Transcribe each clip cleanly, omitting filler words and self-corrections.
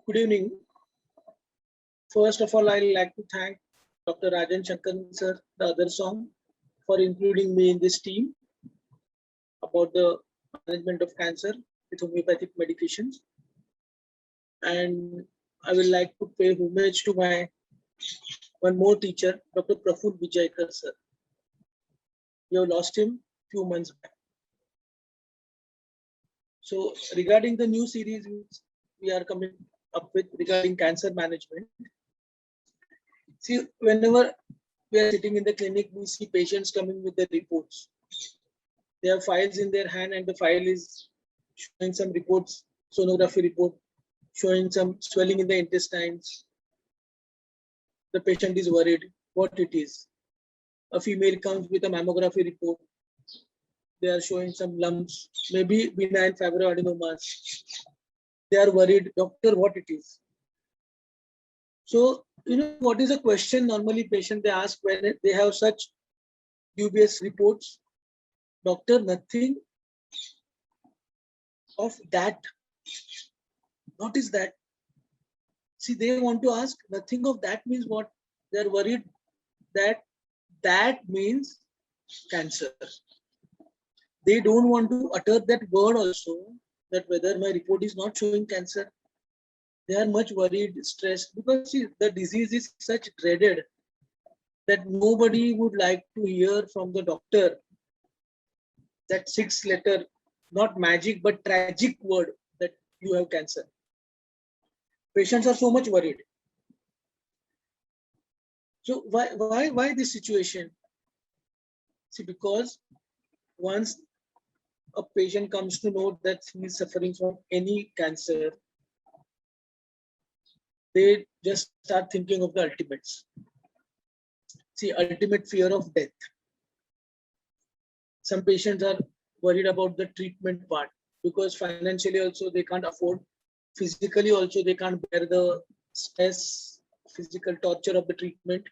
Good evening. First of all, I'd like to thank Dr. Rajan Shankaran sir, the other song, for including me in this team about the management of cancer with homeopathic medications. And I would like to pay homage to my one more teacher, Dr. Praful Vijayakar sir. We have lost him few months back. So regarding the new series which we are coming up with regarding cancer management, see, whenever we are sitting in the clinic, we see patients coming with the reports. They have files in their hand and the file is showing some reports, sonography report, showing some swelling in the intestines. The patient is worried what it is. A female comes with a mammography report. They are showing some lumps, maybe benign fibroadenomas. They are worried, doctor, what it is. So, what is a question normally patient they ask when they have such dubious reports? Doctor, nothing of that. What is that? See, they want to ask nothing of that means what? They are worried that that means cancer. They don't want to utter that word also, that whether my report is not showing cancer. They are much worried, stressed, because see, the disease is such dreaded that nobody would like to hear from the doctor that 6-letter, not magic, but tragic word that you have cancer. Patients are so much worried. So why this situation? See, because once a patient comes to know that he is suffering from any cancer, they just start thinking of the ultimates. See, ultimate fear of death. Some patients are worried about the treatment part because financially also they can't afford. Physically also they can't bear the stress, physical torture of the treatment.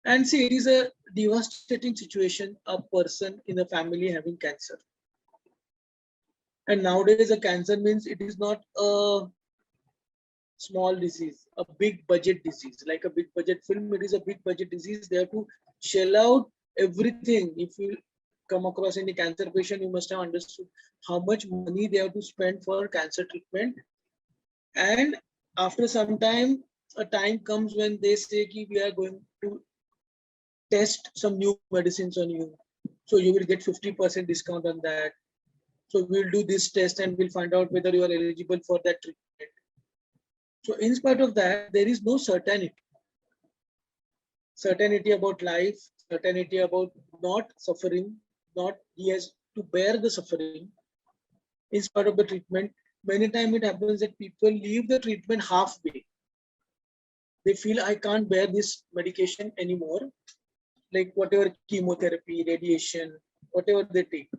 And see, it is a devastating situation, a person in a family having cancer. And nowadays a cancer means it is not a small disease, a big budget disease, like a big budget film. It is a big budget disease. They have to shell out everything. If you come across any cancer patient, you must have understood how much money they have to spend for cancer treatment. And after some time, a time comes when they say ki we are going to test some new medicines on you. So you will get 50% discount on that. So we'll do this test and we'll find out whether you are eligible for that treatment. So in spite of that, there is no certainty. Certainty about life, certainty about not suffering, not he has to bear the suffering in spite of the treatment. Many times it happens that people leave the treatment halfway. They feel I can't bear this medication anymore, like whatever chemotherapy, radiation, whatever they take.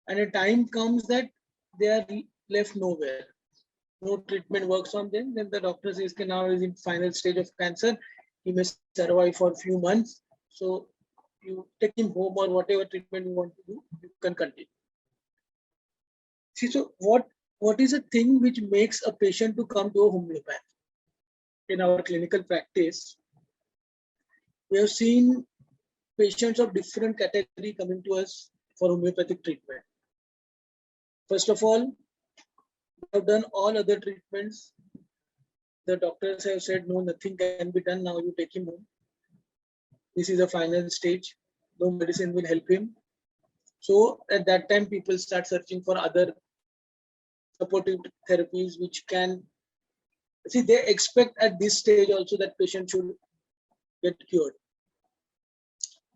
And a time comes that they are left nowhere. No treatment works on them. Then the doctor says now is in final stage of cancer. He may survive for a few months. So you take him home or whatever treatment you want to do, you can continue. See, so what is a thing which makes a patient to come to a homeopath? In our clinical practice, we have seen patients of different category coming to us for homeopathic treatment. First of all, we have done all other treatments. The doctors have said, no, nothing can be done. Now you take him home. This is the final stage. No medicine will help him. So at that time, people start searching for other supportive therapies which can, see, they expect at this stage also that patient should get cured.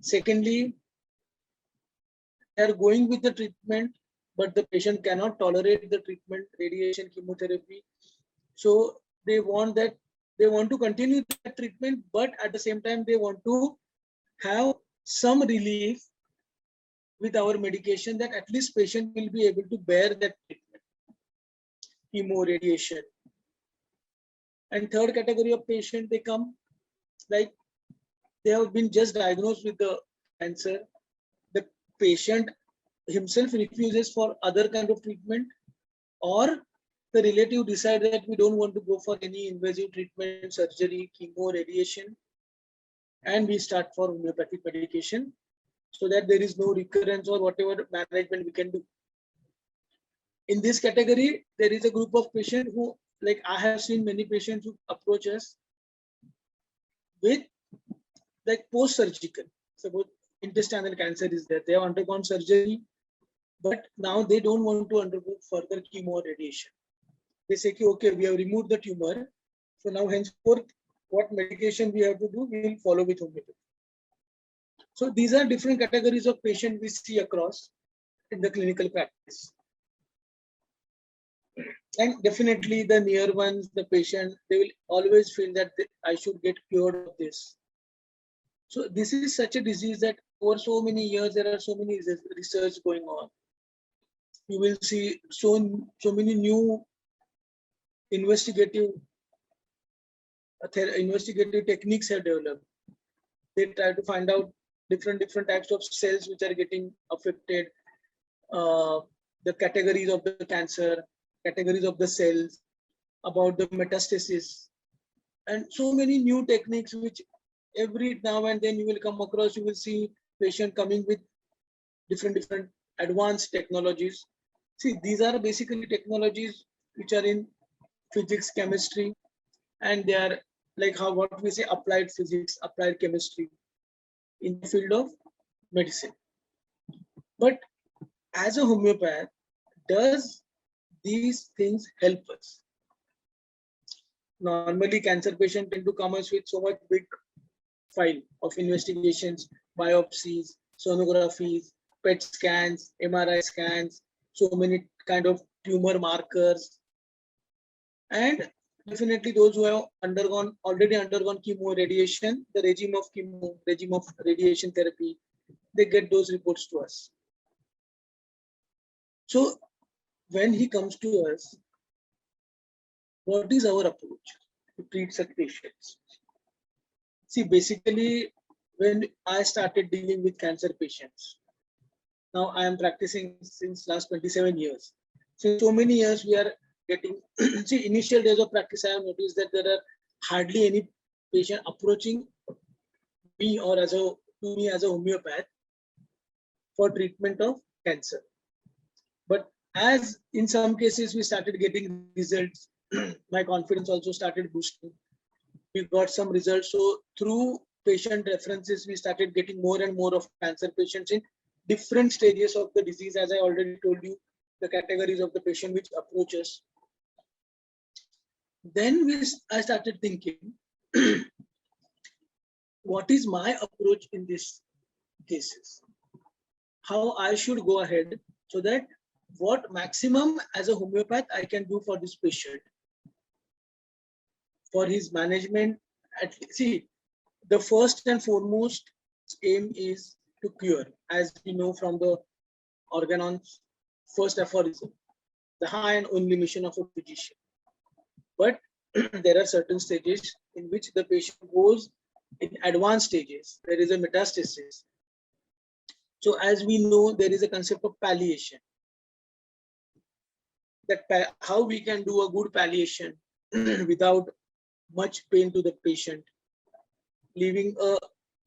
Secondly, they are going with the treatment, but the patient cannot tolerate the treatment, radiation, chemotherapy. So they want to continue that treatment, but at the same time, they want to have some relief with our medication that at least patient will be able to bear that treatment, chemo, radiation. And third category of patient, they come like they have been just diagnosed with the cancer. The patient himself refuses for other kind of treatment, or the relative decide that we don't want to go for any invasive treatment, surgery, chemo, radiation, and we start for homeopathic medication so that there is no recurrence or whatever management we can do. In this category, there is a group of patients who, like I have seen many patients who approach us with like post-surgical. Suppose intestinal cancer is there, they have undergone surgery, but now they don't want to undergo further chemo or radiation. They say, okay, we have removed the tumor, so now henceforth, what medication we have to do, we will follow with homeopathy. So these are different categories of patients we see across in the clinical practice. And definitely the near ones, the patient, they will always feel that I should get cured of this. So this is such a disease that over so many years, there are so many research going on. You will see so many new investigative techniques have developed. They try to find out different types of cells which are getting affected, the categories of the cancer, categories of the cells, about the metastasis, and so many new techniques which every now and then you will come across. You will see patient coming with different advanced technologies. See, these are basically technologies which are in physics, chemistry, and they are like what we say applied physics, applied chemistry in the field of medicine. But as a homeopath, does these things help us? Normally, cancer patients tend to come us with so much big file of investigations, biopsies, sonographies, PET scans, MRI scans, so many kind of tumor markers, and definitely those who have already undergone chemo, radiation, the regime of chemo, regime of radiation therapy, they get those reports to us. So when he comes to us, what is our approach to treat such patients? See, basically, when I started dealing with cancer patients, now I am practicing since last 27 years. Since so many years, we are getting, see, initial days of practice, I have noticed that there are hardly any patient approaching me or to me as a homeopath for treatment of cancer. But as in some cases we started getting results, my confidence also started boosting. We got some results. So through patient references, we started getting more and more of cancer patients in different stages of the disease. As I already told you, the categories of the patient which approach us. Then I started thinking, what is my approach in these cases? How I should go ahead so that what maximum as a homeopath I can do for this patient, for his management. See, the first and foremost aim is to cure, as we know from the Organon's first aphorism, the high and only mission of a physician. But there are certain stages in which the patient goes in advanced stages. There is a metastasis. So as we know, there is a concept of palliation. That how we can do a good palliation without much pain to the patient, living a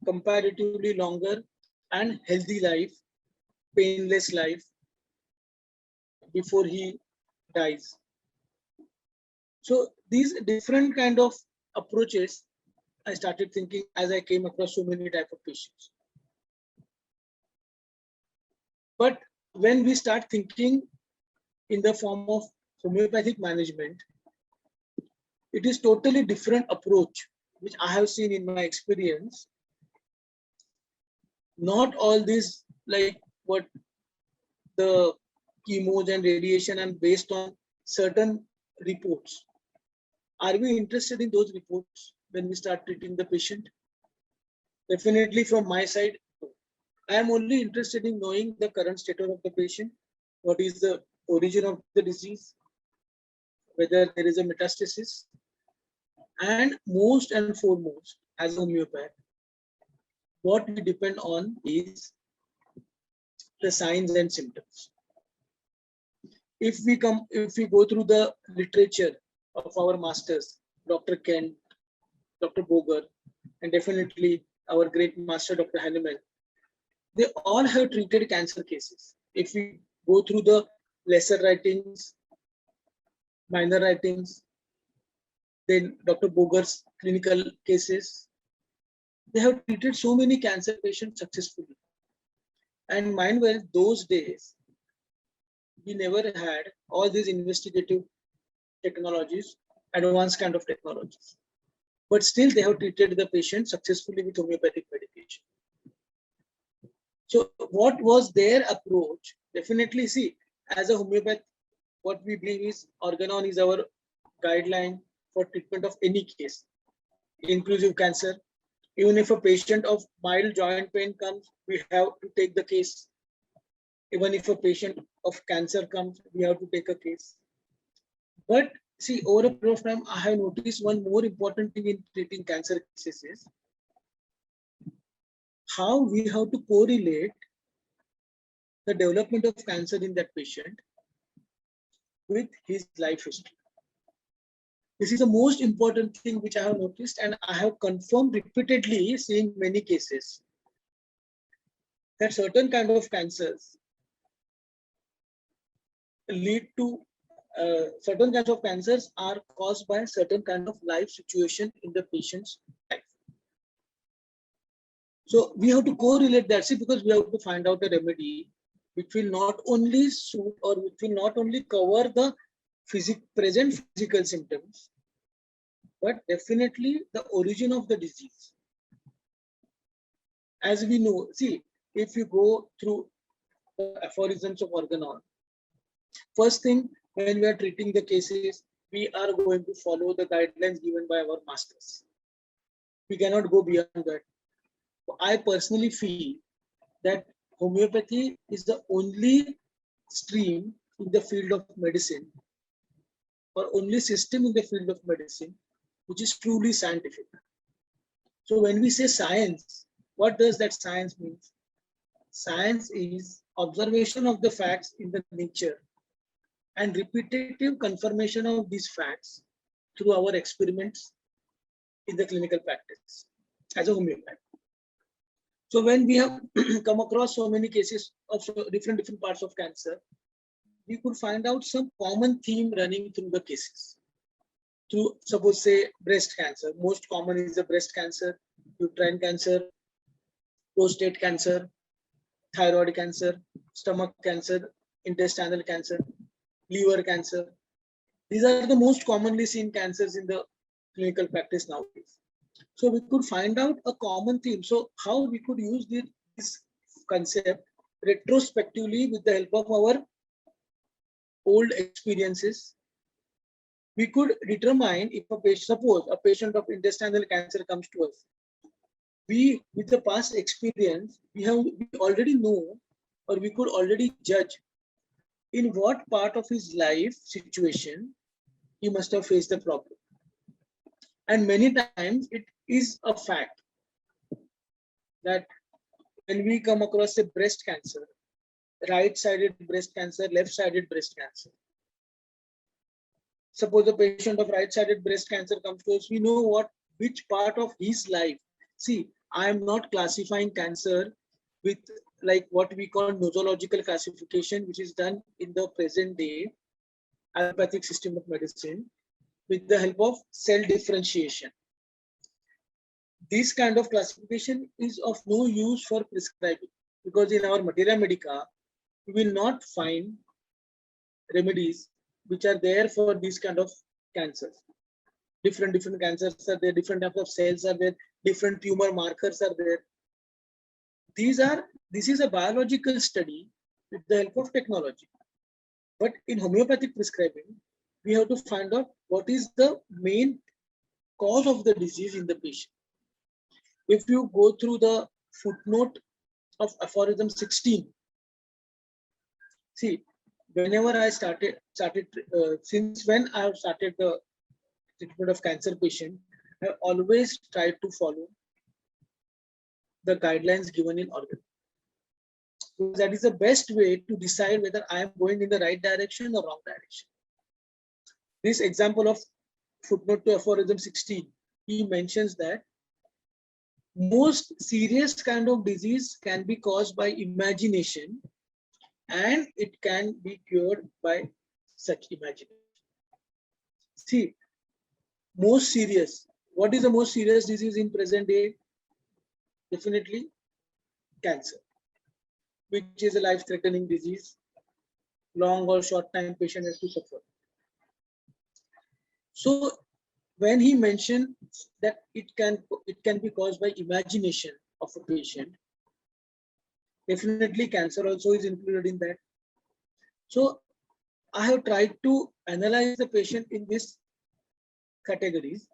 comparatively longer and healthy life, painless life before he dies. So these different kind of approaches, I started thinking as I came across so many type of patients. But when we start thinking in the form of homeopathic management, it is totally different approach, which I have seen in my experience. Not all this like what the chemos and radiation and based on certain reports. Are we interested in those reports when we start treating the patient? Definitely from my side, I am only interested in knowing the current status of the patient, what is the origin of the disease, whether there is a metastasis, and most and foremost, as a homeopath, what we depend on is the signs and symptoms. if we go through the literature of our masters, Dr. Kent, Dr. Boger, and definitely our great master, Dr. Hahnemann, they all have treated cancer cases. If we go through the lesser writings, minor writings, then Dr. Boger's clinical cases, they have treated so many cancer patients successfully. And mind well, those days, we never had all these investigative technologies, advanced kind of technologies. But still, they have treated the patient successfully with homeopathic medication. So what was their approach? Definitely, see, as a homeopath, what we believe is Organon is our guideline for treatment of any case, inclusive cancer. Even if a patient of mild joint pain comes, we have to take the case. Even if a patient of cancer comes, we have to take a case. But see, over a period of time, I have noticed one more important thing in treating cancer cases is how we have to correlate the development of cancer in that patient with his life history. This is the most important thing which I have noticed, and I have confirmed repeatedly, seeing many cases, that certain kind of cancers lead to certain kinds of cancers are caused by certain kind of life situation in the patient's life. So we have to correlate that, see, because we have to find out a remedy which will not only suit or which will not only cover the present physical symptoms, but definitely the origin of the disease. As we know, see, if you go through the aphorisms of Organon, first thing, when we are treating the cases, we are going to follow the guidelines given by our masters. We cannot go beyond that. I personally feel that homeopathy is the only stream in the field of medicine, or only system in the field of medicine, which is truly scientific. So when we say science, what does that science mean? Science is observation of the facts in the nature and repetitive confirmation of these facts through our experiments in the clinical practice as a homeopath. So when we have come across so many cases of different parts of cancer, we could find out some common theme running through the cases. To suppose say breast cancer, most common is the breast cancer, uterine cancer, prostate cancer, thyroid cancer, stomach cancer, intestinal cancer, liver cancer. These are the most commonly seen cancers in the clinical practice nowadays. So we could find out a common theme. So how we could use this concept retrospectively with the help of our old experiences. We could determine if a patient, suppose a patient of intestinal cancer comes to us. We, with the past experience, we already know, or we could already judge in what part of his life situation he must have faced the problem. And many times it is a fact that when we come across a breast cancer, right-sided breast cancer, left-sided breast cancer. Suppose a patient of right-sided breast cancer comes to us, we know which part of his life. See, I am not classifying cancer with like what we call nosological classification, which is done in the present day allopathic system of medicine with the help of cell differentiation. This kind of classification is of no use for prescribing, because in our Materia Medica, we will not find remedies which are there for these kind of cancers. Different cancers are there, different types of cells are there, different tumor markers are there. This is a biological study with the help of technology. But in homeopathic prescribing, we have to find out what is the main cause of the disease in the patient. If you go through the footnote of aphorism 16, see, whenever I since when I have started the treatment of cancer patient, I always tried to follow the guidelines given in Organon. because that is the best way to decide whether I am going in the right direction or wrong direction. This example of footnote to aphorism 16, he mentions that most serious kind of disease can be caused by imagination and it can be cured by such imagination. See, most serious. What is the most serious disease in present day? Definitely cancer, which is a life-threatening disease. Long or short time patient has to suffer. So when he mentioned that it can be caused by imagination of a patient, definitely cancer also is included in that. So I have tried to analyze the patient in these categories.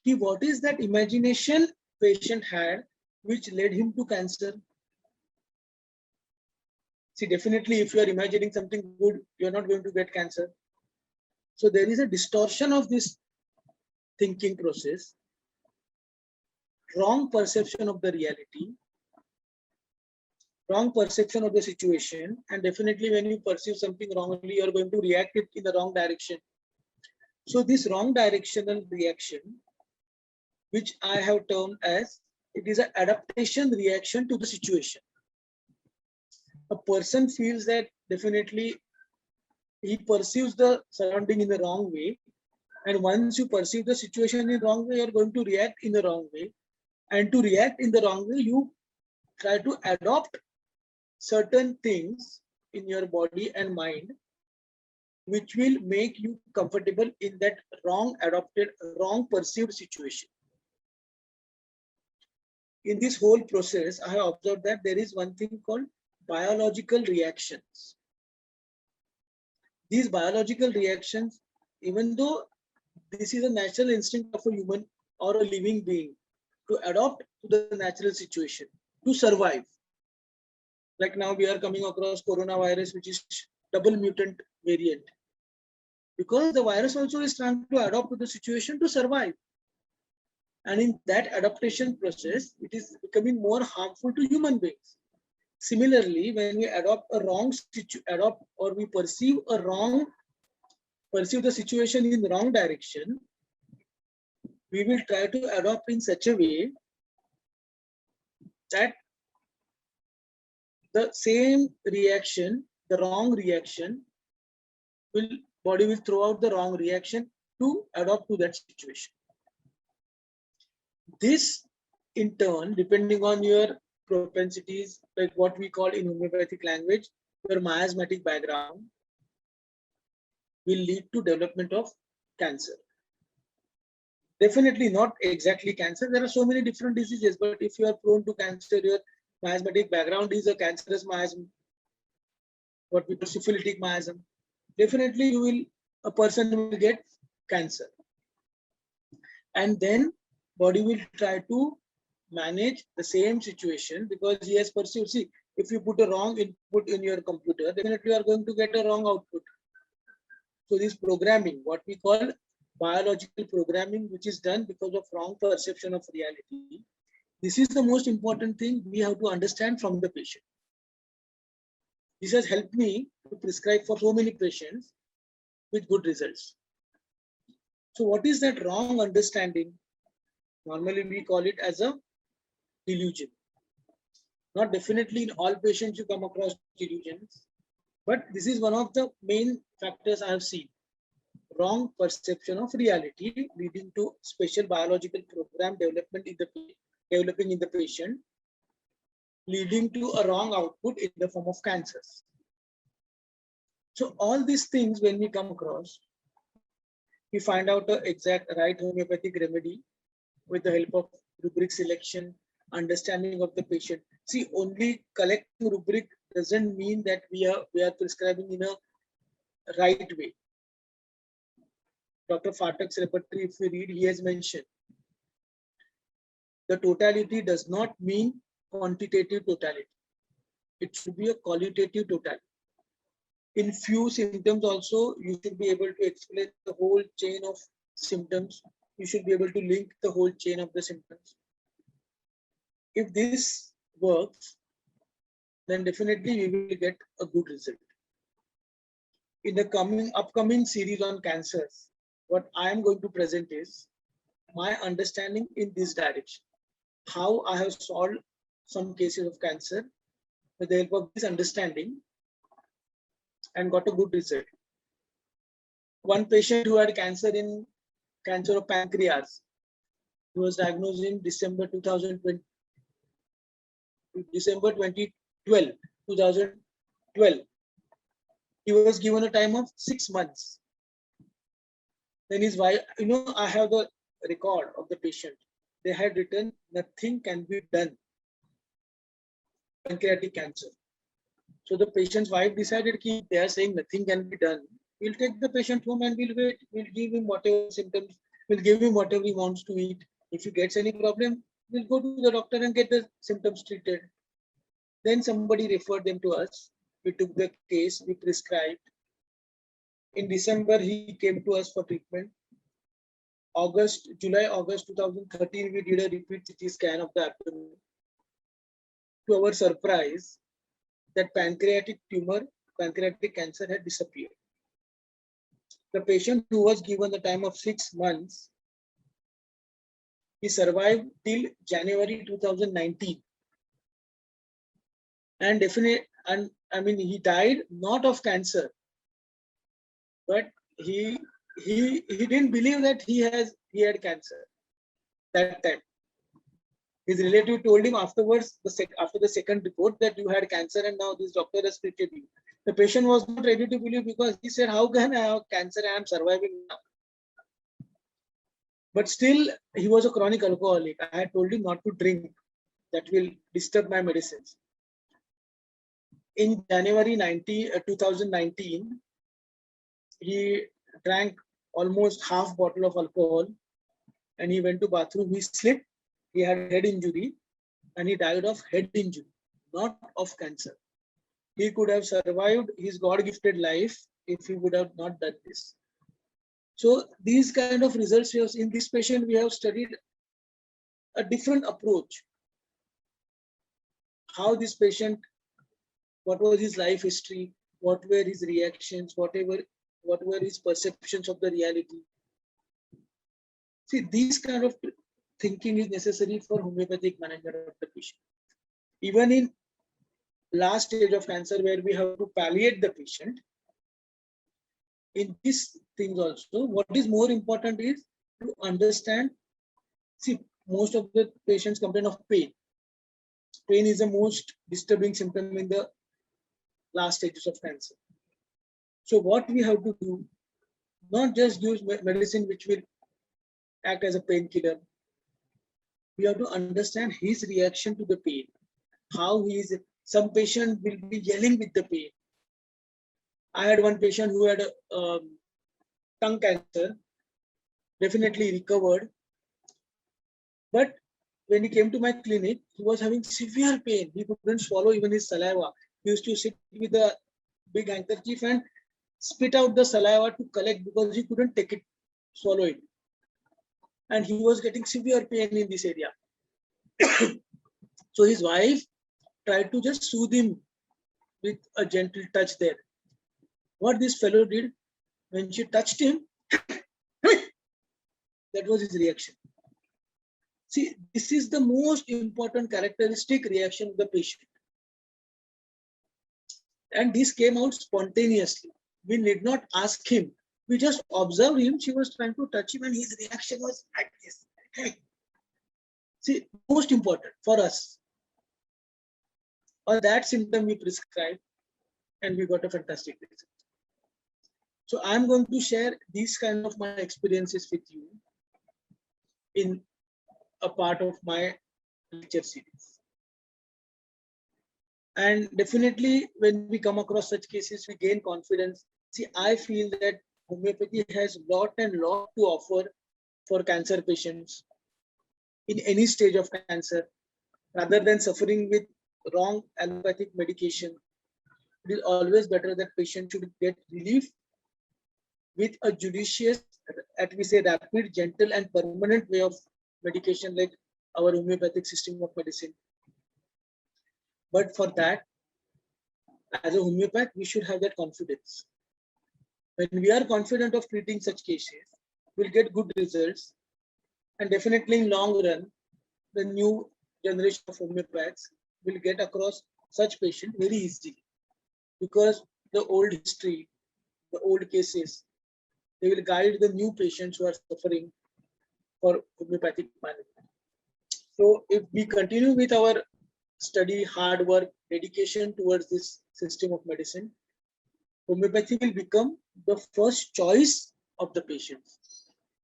What is that imagination patient had which led him to cancer? See, definitely if you are imagining something good, you're not going to get cancer. So there is a distortion of this thinking process, wrong perception of the reality, wrong perception of the situation, and definitely when you perceive something wrongly, you're going to react it in the wrong direction. So this wrong directional reaction, which I have termed as, it is an adaptation reaction to the situation. A person feels that definitely he perceives the surrounding in the wrong way. And once you perceive the situation in the wrong way, you're going to react in the wrong way. And to react in the wrong way, you try to adopt certain things in your body and mind, which will make you comfortable in that wrong adopted, wrong perceived situation. In this whole process, I have observed that there is one thing called biological reactions. These biological reactions, even though this is a natural instinct of a human or a living being to adapt to the natural situation, to survive. Like now we are coming across coronavirus, which is double mutant variant. Because the virus also is trying to adapt to the situation to survive. And in that adaptation process, it is becoming more harmful to human beings. Similarly, when we adopt a wrong adopt or we perceive the situation in the wrong direction, we will try to adopt in such a way that the same reaction, the wrong reaction, body will throw out the wrong reaction to adapt to that situation. This in turn, depending on your propensities, like what we call in homeopathic language, your miasmatic background, will lead to development of cancer. Definitely not exactly cancer. There are so many different diseases, but if you are prone to cancer, your miasmatic background is a cancerous miasm, what we call syphilitic miasm. Definitely a person will get cancer. And then body will try to manage the same situation because he has perceived, see, if you put a wrong input in your computer, definitely you are going to get a wrong output. So this programming, what we call biological programming, which is done because of wrong perception of reality, this is the most important thing we have to understand from the patient. This has helped me to prescribe for so many patients with good results. So what is that wrong understanding? Normally we call it as a delusion. Not definitely in all patients you come across delusions, but this is one of the main factors I have seen. Wrong perception of reality leading to special biological program developing in the patient, leading to a wrong output in the form of cancers. So all these things, when we come across, we find out the exact right homeopathic remedy with the help of rubric selection, understanding of the patient. See, only collecting rubric doesn't mean that we are prescribing in a right way. Dr. Phatak's repertory, if we read, he has mentioned the totality does not mean quantitative totality. It should be a qualitative totality. In few symptoms also, you should be able to explain the whole chain of symptoms. You should be able to link the whole chain of the symptoms. If this works, then definitely we will get a good result. In the upcoming series on cancers, what I am going to present is my understanding in this direction. How I have solved some cases of cancer with the help of this understanding and got a good result. One patient who had cancer of pancreas, who was diagnosed in December 2020, December 2012, 2012. He was given a time of 6 months. Then his wife, I have the record of the patient. They had written, nothing can be done. Pancreatic cancer. So the patient's wife decided that they are saying nothing can be done. We'll take the patient home and we'll wait. We'll give him whatever symptoms. We'll give him whatever he wants to eat. If he gets any problem, we'll go to the doctor and get the symptoms treated. Then somebody referred them to us. We took the case, we prescribed. In December, he came to us for treatment. July, August 2013, we did a repeat CT scan of the abdomen. To our surprise, that pancreatic cancer had disappeared. The patient who was given the time of 6 months, he survived till January 2019. And he died not of cancer, but he didn't believe that he had cancer that time. His relative told him afterwards, after the second report, that you had cancer and now this doctor has treated you. The patient was not ready to believe because he said, how can I have cancer? I am surviving now. But still, he was a chronic alcoholic. I had told him not to drink. That will disturb my medicines. In January 2019, he drank almost half bottle of alcohol and he went to bathroom. He slipped. He had head injury and he died of head injury, not of cancer. He could have survived his God-gifted life if he would have not done this. So these kind of results, in this patient, we have studied a different approach. How this patient, what was his life history, what were his reactions, what were his perceptions of the reality. See, these kind of thinking is necessary for homeopathic management of the patient. Even in last stage of cancer where we have to palliate the patient, in these things also, what is more important is to understand. See, most of the patients complain of pain. Pain is the most disturbing symptom in the last stages of cancer. So what we have to do, not just use medicine which will act as a painkiller. We have to understand his reaction to the pain. How he is. Some patient will be yelling with the pain. I had one patient who had a tongue cancer, definitely recovered. But when he came to my clinic, he was having severe pain. He couldn't swallow even his saliva. He used to sit with a big handkerchief and spit out the saliva to collect because he couldn't take it, swallow it. And he was getting severe pain in this area. So his wife tried to just soothe him with a gentle touch there. What this fellow did, when she touched him, that was his reaction. See, this is the most important characteristic reaction of the patient. And this came out spontaneously. We need not ask him. We just observed him. She was trying to touch him and his reaction was like this. See, most important for us. On that symptom we prescribed and we got a fantastic result. So I'm going to share these kind of my experiences with you in a part of my lecture series. And definitely when we come across such cases, we gain confidence. See, I feel that homeopathy has lot and lot to offer for cancer patients in any stage of cancer. Rather than suffering with wrong allopathic medication, it is always better that patient should get relief with a judicious, we say rapid, gentle and permanent way of medication like our homeopathic system of medicine. But for that, As a homeopath, we should have that confidence. When we are confident of treating such cases, we'll get good results. And definitely in long run, the new generation of homeopaths will get across such patient very easily, because the old history, the old cases, they will guide the new patients who are suffering for homeopathic management. So if we continue with our study, hard work, dedication towards this system of medicine, homeopathy will become the first choice of the patient,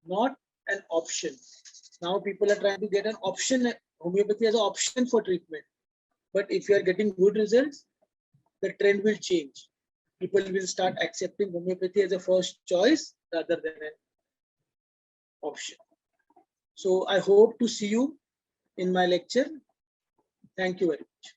not an option. Now people are trying to get an option, homeopathy as an option for treatment. But if you are getting good results, the trend will change. People will start accepting homeopathy as a first choice rather than an option. So I hope to see you in my lecture. Thank you very much.